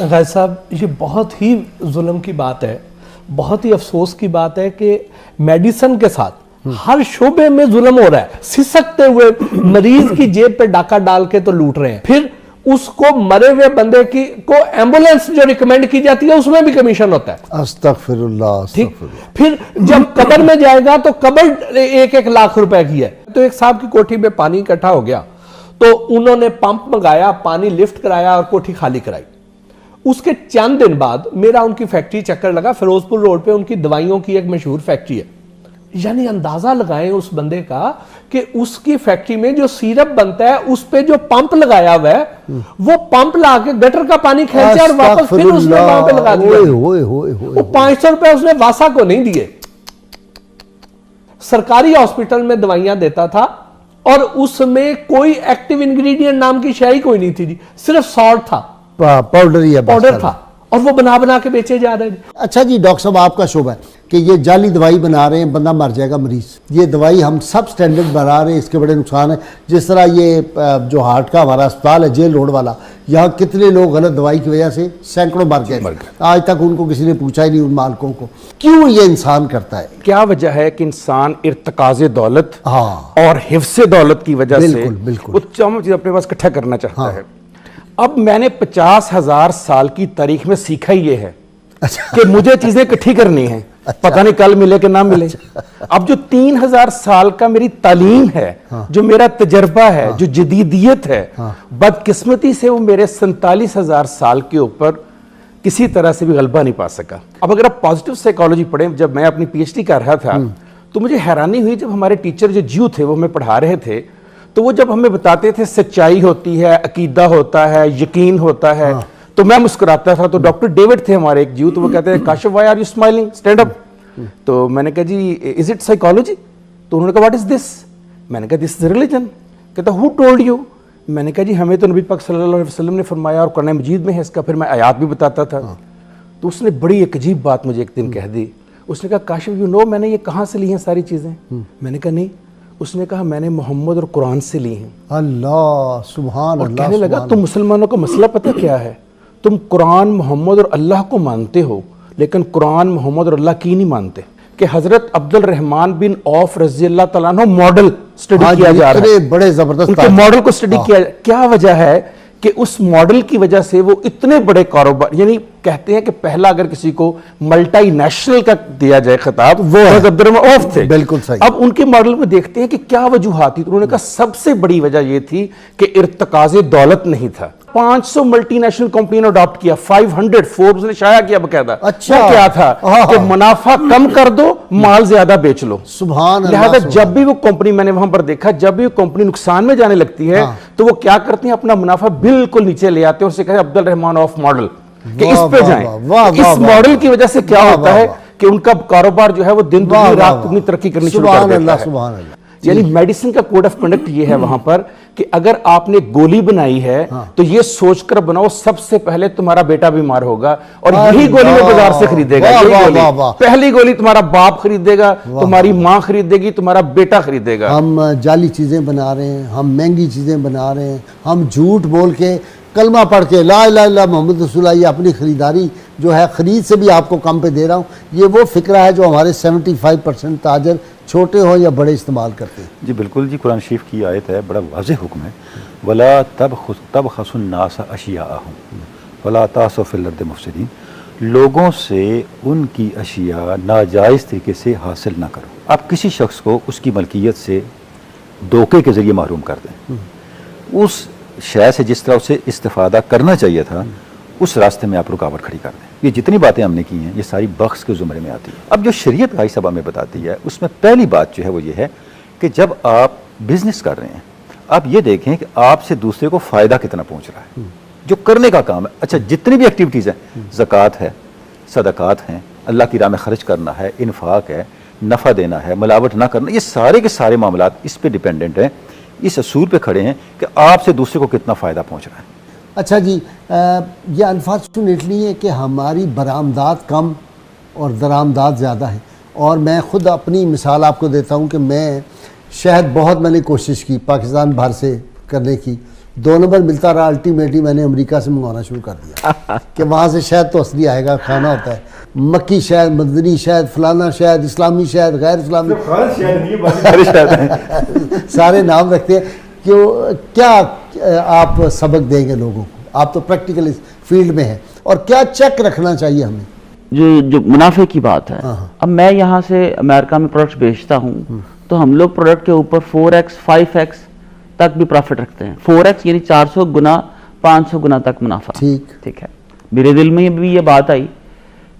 غازی صاحب یہ بہت ہی ظلم کی بات ہے, بہت ہی افسوس کی بات ہے کہ میڈیسن کے ساتھ ہر شعبے میں ظلم ہو رہا ہے. سسکتے ہوئے مریض کی جیب پہ ڈاکہ ڈال کے تو لوٹ رہے ہیں, پھر اس کو مرے ہوئے بندے کی کو ایمبولینس جو ریکمینڈ کی جاتی ہے اس میں بھی کمیشن ہوتا ہے. استغفر اللہ, ٹھیک, پھر جب قبر میں جائے گا تو قبر 1-1 لاکھ روپے کی ہے. تو ایک صاحب کی کوٹھی پہ پانی اکٹھا ہو گیا تو انہوں نے پمپ منگایا, پانی لفٹ کرایا اور کوٹھی خالی کرائی. اس کے چند دن بعد میرا ان کی فیکٹری چکر لگا, فیروز پور روڈ پہ ان کی دوائیوں کی ایک مشہور فیکٹری ہے. یعنی اندازہ لگائیں اس بندے کا کہ اس کی فیکٹری میں جو سیرپ بنتا ہے اس پہ جو پمپ لگایا ہوا ہے وہ پمپ لا کے گٹر کا پانی کھینچے اور واپس پھر اس نے وہاں پہ لگا دیا. وہ 500 روپے اس نے واسا کو نہیں دیے. سرکاری ہاسپٹل میں دوائیاں دیتا تھا اور اس میں کوئی ایکٹیو انگریڈینٹ نام کی شے ہی کوئی نہیں تھی جی, صرف سالٹ تھا, پاؤڈر تھا, اور وہ بنا بنا کے بیچے جا رہے ہیں. اچھا جی ڈاکٹر صاحب, آپ کا شعبہ ہے کہ یہ جعلی دوائی بنا رہے ہیں, بندہ مر جائے گا مریض. یہ دوائی ہم سب سٹینڈرڈ بنا رہے ہیں, اس کے بڑے نقصان ہیں. جس طرح یہ جو ہارٹ کا ہمارا اسپتال ہے جیل روڈ والا, یہاں کتنے لوگ غلط دوائی کی وجہ سے سینکڑوں مر گئے. آج تک ان کو کسی نے پوچھا ہی نہیں, ان مالکوں کو, کیوں یہ انسان کرتا ہے. کیا وجہ ہے کہ انسان ارتکاز دولت اور حفظ دولت کی وجہ سے وہ تمام چیز اپنے پاس اکٹھا کرنا چاہتا ہے. اب میں نے 50,000 سال کی تاریخ میں سیکھا یہ ہے کہ مجھے چیزیں اکٹھی کرنی ہیں, پتہ نہیں کل ملے کہ نہ ملے. اب جو 3,000 سال کا میری تعلیم ہے, جو میرا تجربہ ہے, جو جدیدیت ہے, بدقسمتی سے وہ میرے 47,000 سال کے اوپر کسی طرح سے بھی غلبہ نہیں پا سکا. اب اگر آپ پازیٹیو سائیکالوجی پڑھیں, جب میں اپنی پی ایچ ڈی کر رہا تھا تو مجھے حیرانی ہوئی جب ہمارے ٹیچر جو جیو تھے وہ ہمیں پڑھا رہے تھے تو وہ جب ہمیں بتاتے تھے سچائی ہوتی ہے, عقیدہ ہوتا ہے, یقین ہوتا ہے, تو میں مسکراتا تھا. تو ڈاکٹر ڈیوڈ تھے ہمارے ایک جیو, تو وہ کہتے ہیں Kashif why are you smiling, stand up. تو میں نے کہا جی از اٹ سائیکالوجی؟ تو انہوں نے کہا واٹ از دس؟ میں نے کہا دس از ریلیجن. کہتا ہو ٹولڈ یو؟ میں نے کہا جی ہمیں تو نبی پاک صلی اللہ علیہ وسلم نے فرمایا اور قرآن مجید میں ہے اس کا. پھر میں آیات بھی بتاتا تھا. تو اس نے بڑی ایک عجیب بات مجھے ایک دن کہہ دی. اس نے کہا کاشف یو نو میں نے یہ کہاں سے لی ہیں ساری چیزیں؟ میں نے کہا نہیں. اس نے کہا میں نے محمد اور قرآن سے لی ہیں. اللہ سبحان اللہ. کہنے لگا تم مسلمانوں کا مسئلہ پتہ کیا ہے, تم قرآن محمد اور اللہ کو مانتے ہو لیکن قرآن محمد اور اللہ کی نہیں مانتے. کہ حضرت عبد الرحمن بن عوف رضی اللہ تعالیٰ عنہ ماڈل سٹڈی کیا جا رہا ہے, بڑے زبردست ان کے ماڈل کو سٹڈی کیا. کیا وجہ ہے کہ اس ماڈل کی وجہ سے وہ اتنے بڑے کاروبار, یعنی کہتے ہیں کہ پہلا اگر کسی کو ملٹی نیشنل کا دیا جائے خطاب وہ حضرت عبد الرحمن عوف تھے. بالکل صحیح. اب ان کے ماڈل میں دیکھتے ہیں کہ کیا وجوہات تھی. انہوں نے کہا سب سے بڑی وجہ یہ تھی کہ ارتکاز دولت نہیں تھا. 500 ملٹی نیشنل کمپنی نے اڈاپٹ کیا, 500 فوربس نے شائع کیا باقاعدہ. اچھا کیا تھا کہ منافع کم کر دو, مال زیادہ بیچ لو. سبحان اللہ. لہذا جب بھی وہ کمپنی, میں نے وہاں پر دیکھا, جب بھی وہ کمپنی نقصان میں جانے لگتی ہے تو وہ کیا کرتی ہیں, اپنا منافع بالکل نیچے لے آتے ہیں اور اسے کہتے ہیں عبد الرحمن عوف ماڈل کہ اس پہ جائیں. اس ماڈل کی وجہ سے کیا ہوتا ہے کہ ان کا کاروبار جو ہے وہ دن دگنی رات دگنی ترقی کرنی شروع کر دیتا ہے. سبحان اللہ. یعنی میڈیسن کا کوڈ آف کنڈکٹ یہ ہے وہاں پر کہ اگر آپ نے گولی بنائی ہے تو یہ سوچ کر بناؤ سب سے پہلے تمہارا بیٹا بیمار ہوگا اور یہی گولی وہ بازار سے خریدے گا. پہلی گولی تمہارا باپ خریدے گا, تمہاری ماں خریدے گی, تمہارا بیٹا خریدے گا. ہم جعلی چیزیں بنا رہے ہیں, ہم مہنگی چیزیں بنا رہے ہیں, ہم جھوٹ بول کے کلمہ پڑھ کے لا الہ الا محمد رسول اللہ, یہ اپنی خریداری جو ہے خرید سے بھی آپ کو کم پہ دے رہا ہوں. یہ وہ فکرہ ہے جو ہمارے 75% تاجر چھوٹے ہوں یا بڑے استعمال کرتے ہیں. جی بالکل جی, قرآن شریف کی آیت ہے, بڑا واضح حکم ہے, وَلَا تَبْخَسُوا النَّاسَ أَشْيَاءَهُمْ وَلَا تَعْثَوْا فِي الْأَرْضِ مُفْسِدِينَ. لوگوں سے ان کی اشیاء ناجائز طریقے سے حاصل نہ کرو. آپ کسی شخص کو اس کی ملکیت سے دھوکے کے ذریعے محروم کر دیں, اس شے سے جس طرح اسے استفادہ کرنا چاہیے تھا اس راستے میں آپ رکاوٹ کھڑی کر دیں. یہ جتنی باتیں ہم نے کی ہیں یہ ساری بخش کے زمرے میں آتی ہے. اب جو شریعت غازی صاحب ہمیں بتاتی ہے اس میں پہلی بات جو ہے وہ یہ ہے کہ جب آپ بزنس کر رہے ہیں آپ یہ دیکھیں کہ آپ سے دوسرے کو فائدہ کتنا پہنچ رہا ہے, جو کرنے کا کام ہے. اچھا جتنی بھی ایکٹیویٹیز ہیں, زکوٰۃ ہے, صدقات ہیں, اللہ کی راہ میں خرچ کرنا ہے, انفاق ہے, نفع دینا ہے, ملاوٹ نہ کرنا, یہ سارے کے سارے معاملات اس پہ ڈیپینڈنٹ ہیں, اس اصول پہ کھڑے ہیں کہ آپ سے دوسرے کو کتنا فائدہ پہنچ رہا ہے. اچھا جی, یہ انفارچونیٹلی ہے کہ ہماری برآمدات کم اور درآمدات زیادہ ہیں. اور میں خود اپنی مثال آپ کو دیتا ہوں کہ میں شہد بہت میں نے کوشش کی پاکستان باہر سے کرنے کی, 2 نمبر ملتا رہا. الٹیمیٹلی میں نے امریکہ سے منگوانا شروع کر دیا کہ وہاں سے شہد تو اصلی آئے گا, کھانا ہوتا ہے مکی شہد, مدنی شہد, فلانا شہد, اسلامی شہد, غیر اسلامی سارے نام رکھتے ہیں. کیا آپ سبق دیں گے لوگوں کو؟ آپ تو پریکٹیکل فیلڈ میں ہیں, اور کیا چیک رکھنا چاہیے ہمیں؟ جو منافع کی بات ہے, اب میں یہاں سے امریکہ میں پروڈکٹس بیچتا ہوں تو ہم لوگ پروڈکٹ کے اوپر 4x 5x تک بھی پروفٹ رکھتے ہیں. 4x یعنی 400 گنا 500 گنا تک منافع. ٹھیک ہے, میرے دل میں بھی یہ بات آئی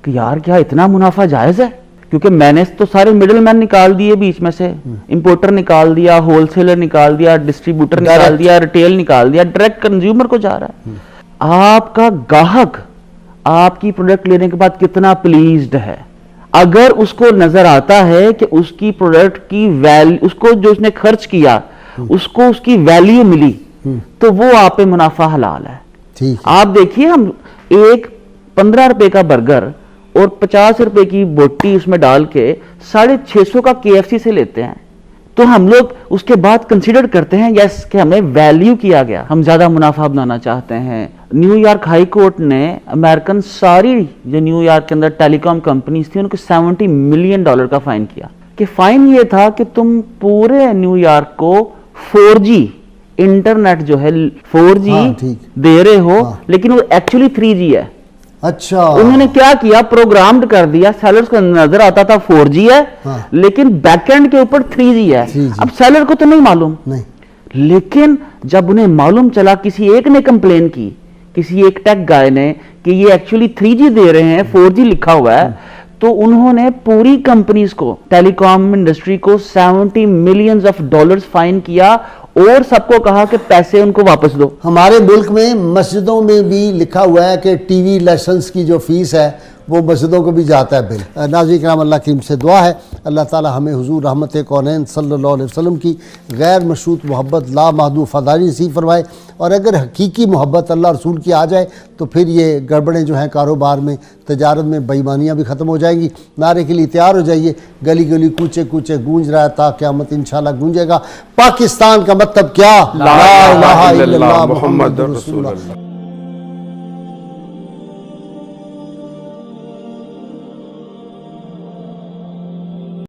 کہ یار کیا اتنا منافع جائز ہے؟ کیونکہ میں نے تو سارے مڈل مین نکال دیے بیچ میں سے, امپورٹر نکال دیا, ہول سیلر نکال دیا, ڈسٹریبیوٹر نکال دیا, ریٹیل نکال دیا, ڈائریکٹ کنزیومر کو جا رہا ہے. آپ کا گاہک آپ کی پروڈکٹ لینے کے بعد کتنا پلیزڈ ہے؟ اگر اس کو نظر آتا ہے کہ اس کی پروڈکٹ کی ویلیو, اس کو جو اس نے خرچ کیا اس کو اس کی ویلیو ملی, تو وہ آپ پہ منافع حلال ہے. آپ دیکھیے, ہم ایک 15 روپے کا برگر اور 50 روپے کی بوٹی اس میں ڈال کے 650 کا KFC سے لیتے ہیں, تو ہم لوگ اس کے بعد کنسیڈر کرتے ہیں یس کہ ہمیں ویلیو کیا گیا, ہم زیادہ منافع بنانا چاہتے ہیں. نیو یارک ہائی کورٹ نے امریکن ساری جو نیو یارک کے اندر ٹیلی کام کمپنیز تھیں ان کو $70 ملین کا فائن کیا, کہ فائن یہ تھا کہ تم پورے نیو یارک کو 4G انٹرنیٹ جو ہے 4G دے رہے ہو, لیکن وہ ایکچولی 3G ہے. اچھا, انہوں نے کیا کیا, پروگرامڈ کر دیا, سیلرز کو نظر آتا تھا 4G ہے لیکن بیک اینڈ کے اوپر 3G ہے. اب سیلر کو تو نہیں معلوم, لیکن جب انہیں معلوم چلا, کسی ایک نے کمپلین کی, کسی ایک ٹیک گائے نے, کہ یہ ایکچولی 3G دے رہے ہیں, 4G لکھا ہوا ہے, تو انہوں نے پوری کمپنیز کو, ٹیلی کام انڈسٹری کو $70 ملین فائن کیا, اور سب کو کہا کہ پیسے ان کو واپس دو. ہمارے ملک میں مسجدوں میں بھی لکھا ہوا ہے کہ ٹی وی لائسنس کی جو فیس ہے وہ مسجدوں کو بھی جاتا ہے بل. ناظرین کرام, اللہ کریم سے دعا ہے اللہ تعالی ہمیں حضور رحمت کونین صلی اللہ علیہ وسلم کی غیر مشروط محبت لا محدود وفاداری نصیب فرمائے, اور اگر حقیقی محبت اللہ رسول کی آ جائے تو پھر یہ گڑبڑیں جو ہیں کاروبار میں, تجارت میں, بےایمانیاں بھی ختم ہو جائیں گی. نعرے کے لیے تیار ہو جائیے, گلی گلی کوچے کوچے گونج رہا ہے تا قیامت انشاءاللہ گونجے گا. پاکستان کا مطلب کیا؟ لا الہ الا اللہ محمد رسول اللہ.